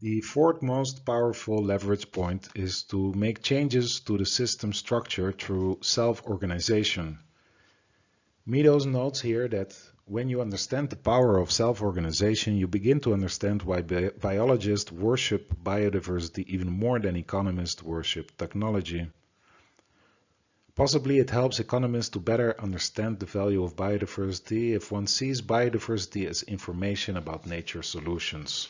The fourth most powerful leverage point is to make changes to the system structure through self-organization. Meadows notes here that when you understand the power of self-organization, you begin to understand why biologists worship biodiversity even more than economists worship technology. Possibly it helps economists to better understand the value of biodiversity if one sees biodiversity as information about nature solutions.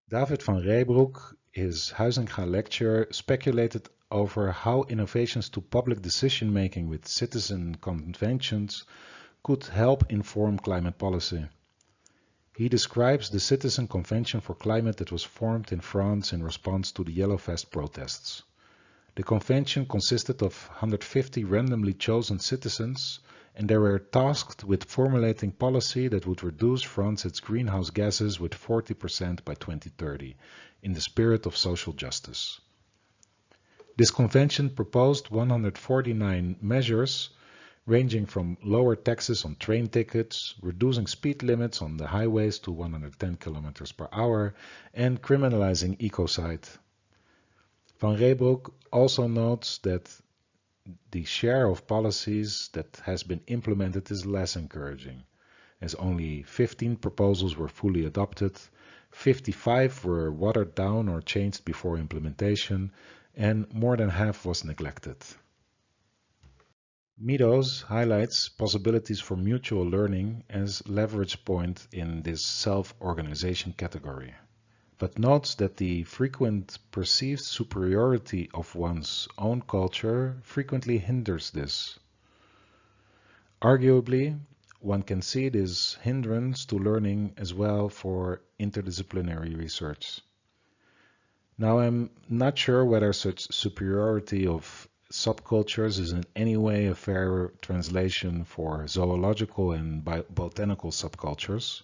David van Reybrouck, his Huizinga lecture, speculated over how innovations to public decision-making with citizen conventions could help inform climate policy. He describes the Citizen Convention for Climate that was formed in France in response to the Yellow Vest protests. The convention consisted of 150 randomly chosen citizens, and they were tasked with formulating policy that would reduce France's greenhouse gases with 40% by 2030, in the spirit of social justice. This convention proposed 149 measures, ranging from lower taxes on train tickets, reducing speed limits on the highways to 110 km per hour, and criminalizing ecocide. Van Reybrouck also notes that the share of policies that has been implemented is less encouraging, as only 15 proposals were fully adopted, 55 were watered down or changed before implementation, and more than half was neglected. Meadows highlights possibilities for mutual learning as leverage point in this self-organization category, but notes that the frequent perceived superiority of one's own culture frequently hinders this. Arguably, one can see this hindrance to learning as well for interdisciplinary research. Now, I'm not sure whether such superiority of subcultures is in any way a fair translation for zoological and botanical subcultures.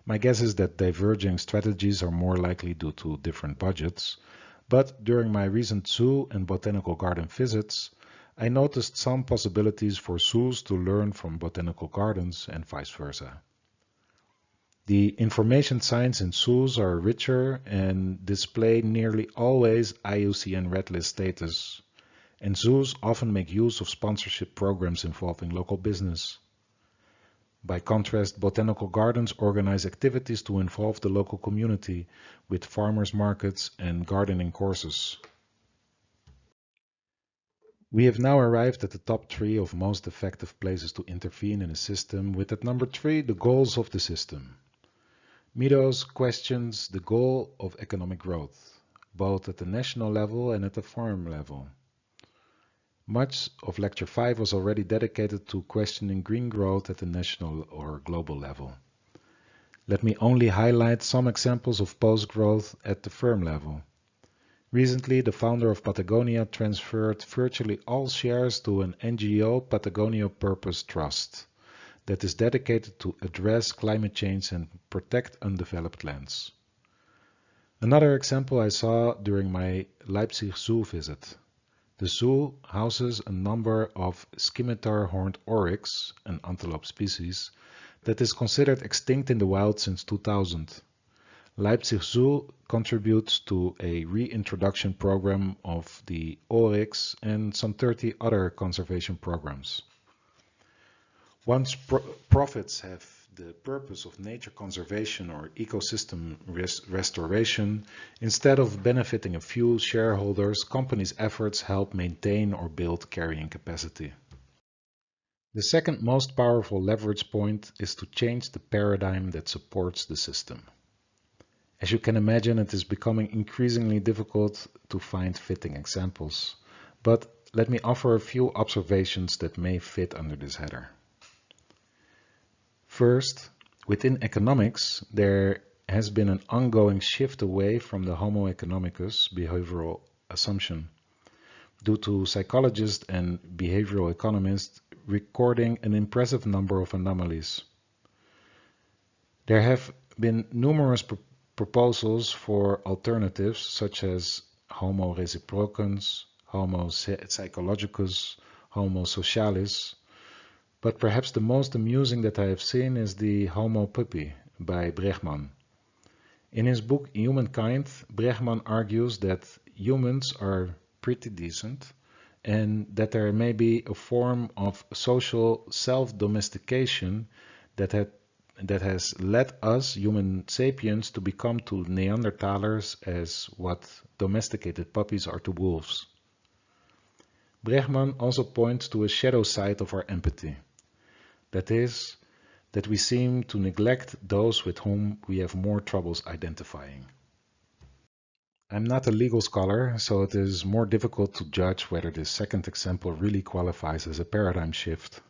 My guess is that diverging strategies are more likely due to different budgets, but during my recent zoo and botanical garden visits, I noticed some possibilities for zoos to learn from botanical gardens and vice versa. The information science in zoos are richer and display nearly always IUCN Red List status, and zoos often make use of sponsorship programs involving local business. By contrast, botanical gardens organize activities to involve the local community with farmers markets and gardening courses. We have now arrived at the top 3 of most effective places to intervene in a system, with at number 3 the goals of the system. Meadows questions the goal of economic growth, both at the national level and at the farm level. Much of Lecture 5 was already dedicated to questioning green growth at the national or global level. Let me only highlight some examples of post-growth at the firm level. Recently, the founder of Patagonia transferred virtually all shares to an NGO, Patagonia Purpose Trust, that is dedicated to address climate change and protect undeveloped lands. Another example I saw during my Leipzig zoo visit. The zoo houses a number of scimitar horned oryx, an antelope species, that is considered extinct in the wild since 2000. Leipzig Zoo contributes to a reintroduction program of the oryx and some 30 other conservation programs. Once profits have the purpose of nature conservation or ecosystem restoration, instead of benefiting a few shareholders, companies' efforts help maintain or build carrying capacity. The second most powerful leverage point is to change the paradigm that supports the system. As you can imagine, it is becoming increasingly difficult to find fitting examples, but let me offer a few observations that may fit under this header. First, within economics, there has been an ongoing shift away from the Homo economicus behavioral assumption, due to psychologists and behavioral economists recording an impressive number of anomalies. There have been numerous proposals for alternatives such as Homo reciprocans, Homo psychologicus, Homo socialis, but perhaps the most amusing that I have seen is the Homo puppy by Bregman. In his book Humankind, Bregman argues that humans are pretty decent and that there may be a form of social self-domestication that has led us, human sapiens, to become to Neanderthalers as what domesticated puppies are to wolves. Bregman also points to a shadow side of our empathy. That is, that we seem to neglect those with whom we have more troubles identifying. I'm not a legal scholar, so it is more difficult to judge whether this second example really qualifies as a paradigm shift.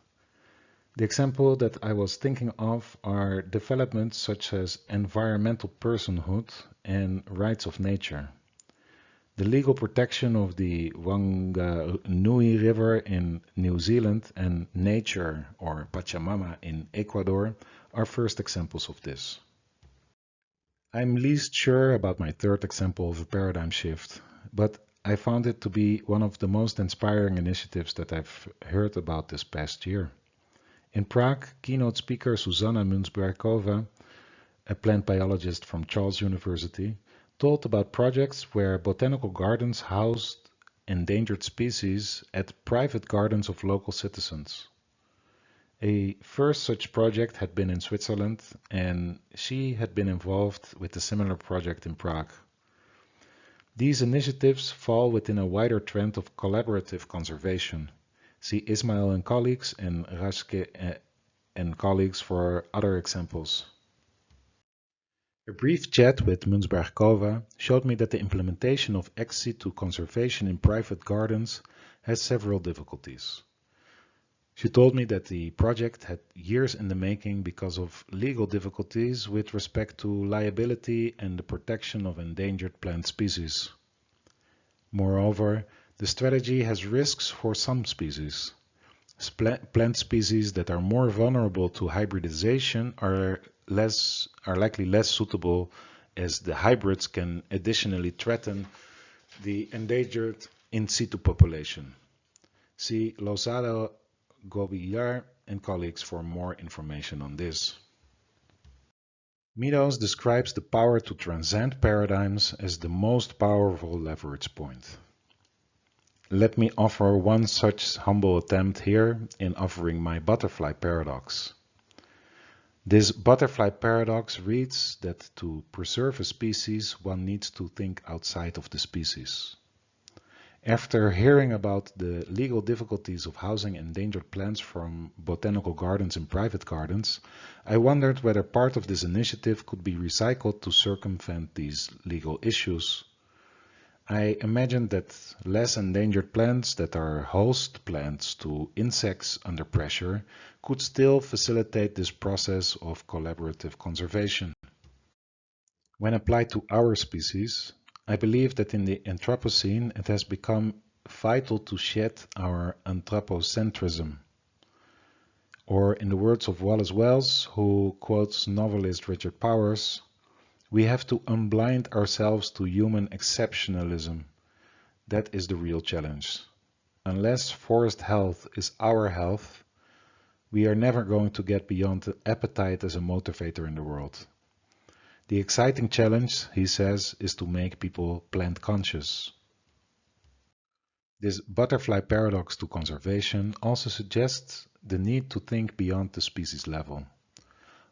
The example that I was thinking of are developments such as environmental personhood and rights of nature. The legal protection of the Wanganui River in New Zealand and nature, or Pachamama, in Ecuador are first examples of this. I'm least sure about my third example of a paradigm shift, but I found it to be one of the most inspiring initiatives that I've heard about this past year. In Prague, keynote speaker Susanna Munzbergkova, a plant biologist from Charles University, told about projects where botanical gardens housed endangered species at private gardens of local citizens. A first such project had been in Switzerland, and she had been involved with a similar project in Prague. These initiatives fall within a wider trend of collaborative conservation. See Ismail and colleagues and Raschke and colleagues for other examples. A brief chat with Munzbergkova showed me that the implementation of ex situ conservation in private gardens has several difficulties. She told me that the project had years in the making because of legal difficulties with respect to liability and the protection of endangered plant species. Moreover, the strategy has risks for some species. Plant species that are more vulnerable to hybridization are likely less suitable, as the hybrids can additionally threaten the endangered in situ population. See Losada Gobillar and colleagues for more information on this. Meadows describes the power to transcend paradigms as the most powerful leverage point. Let me offer one such humble attempt here in offering my butterfly paradox. This butterfly paradox reads that to preserve a species, one needs to think outside of the species. After hearing about the legal difficulties of housing endangered plants from botanical gardens and private gardens, I wondered whether part of this initiative could be recycled to circumvent these legal issues. I imagined that less endangered plants that are host plants to insects under pressure could still facilitate this process of collaborative conservation. When applied to our species, I believe that in the Anthropocene it has become vital to shed our anthropocentrism. Or in the words of Wallace Wells, who quotes novelist Richard Powers, we have to unblind ourselves to human exceptionalism. That is the real challenge. Unless forest health is our health, we are never going to get beyond the appetite as a motivator in the world. The exciting challenge, he says, is to make people plant conscious. This butterfly paradox to conservation also suggests the need to think beyond the species level,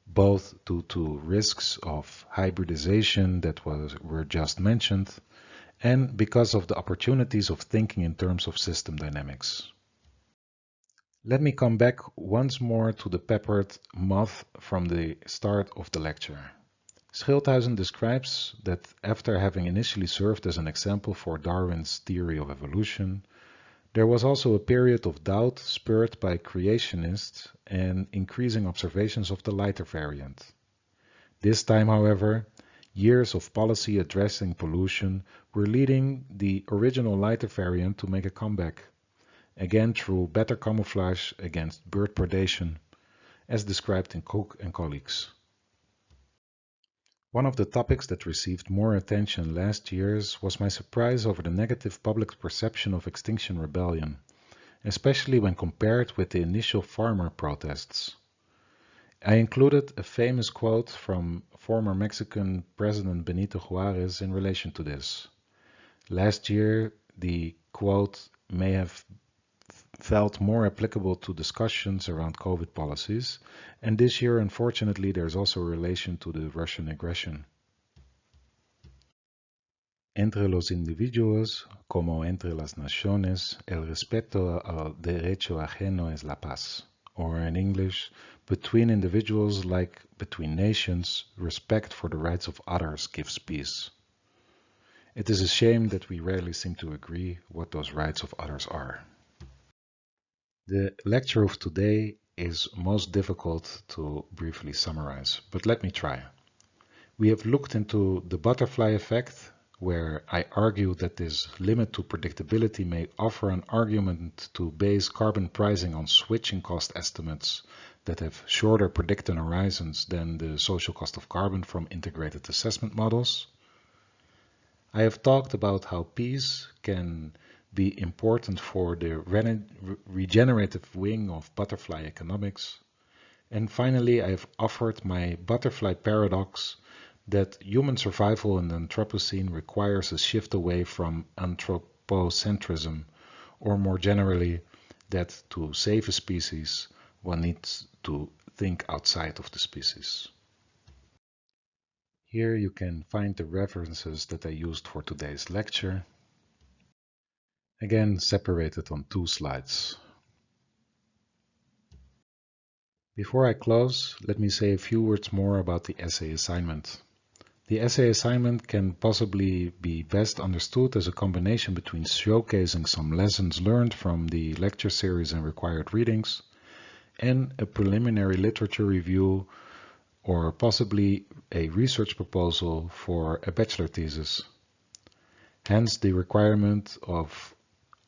both due to risks of hybridization that were just mentioned, and because of the opportunities of thinking in terms of system dynamics. Let me come back once more to the peppered moth from the start of the lecture. Schildhuisen describes that after having initially served as an example for Darwin's theory of evolution, there was also a period of doubt spurred by creationists and increasing observations of the lighter variant. This time, however, years of policy addressing pollution were leading the original lighter variant to make a comeback, again through better camouflage against bird predation, as described in Cook and colleagues. One of the topics that received more attention last year was my surprise over the negative public perception of Extinction Rebellion, especially when compared with the initial farmer protests. I included a famous quote from former Mexican President Benito Juarez in relation to this. Last year, the quote may have felt more applicable to discussions around COVID policies, and this year, unfortunately, there's also a relation to the Russian aggression. Entre los individuos, como entre las naciones, el respeto al derecho ajeno es la paz. Or in English, between individuals like between nations, respect for the rights of others gives peace. It is a shame that we rarely seem to agree what those rights of others are. The lecture of today is most difficult to briefly summarize, but let me try. We have looked into the butterfly effect, where I argue that this limit to predictability may offer an argument to base carbon pricing on switching cost estimates that have shorter predicted horizons than the social cost of carbon from integrated assessment models. I have talked about how peace can be important for the regenerative wing of butterfly economics. And finally, I have offered my butterfly paradox that human survival in the Anthropocene requires a shift away from anthropocentrism, or more generally, that to save a species, one needs to think outside of the species. Here you can find the references that I used for today's lecture, again separated on 2 slides. Before I close, let me say a few words more about the essay assignment. The essay assignment can possibly be best understood as a combination between showcasing some lessons learned from the lecture series and required readings, and a preliminary literature review or possibly a research proposal for a bachelor thesis. Hence the requirement of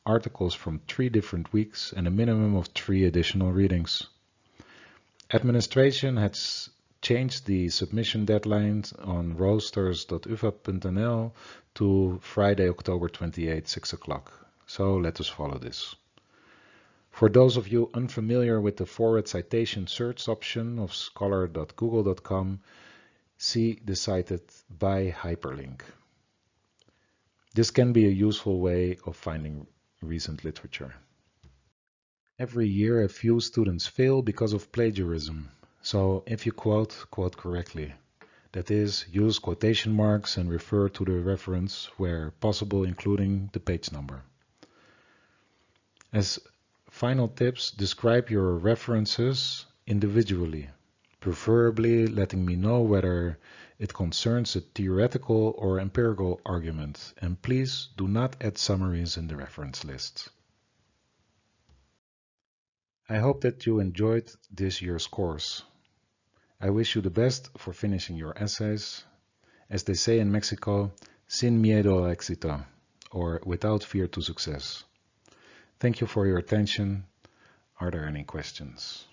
articles from 3 different weeks and a minimum of 3 additional readings. Administration has changed the submission deadlines on roosters.uva.nl to Friday, October 28, 6 o'clock. So let us follow this. For those of you unfamiliar with the forward citation search option of scholar.google.com, see the cited by hyperlink. This can be a useful way of finding recent literature. Every year a few students fail because of plagiarism. So if you quote correctly. That is, use quotation marks and refer to the reference where possible, including the page number. As final tips, describe your references individually, preferably letting me know whether it concerns a theoretical or empirical argument, and please do not add summaries in the reference list. I hope that you enjoyed this year's course. I wish you the best for finishing your essays. As they say in Mexico, sin miedo al éxito, or without fear to success. Thank you for your attention. Are there any questions?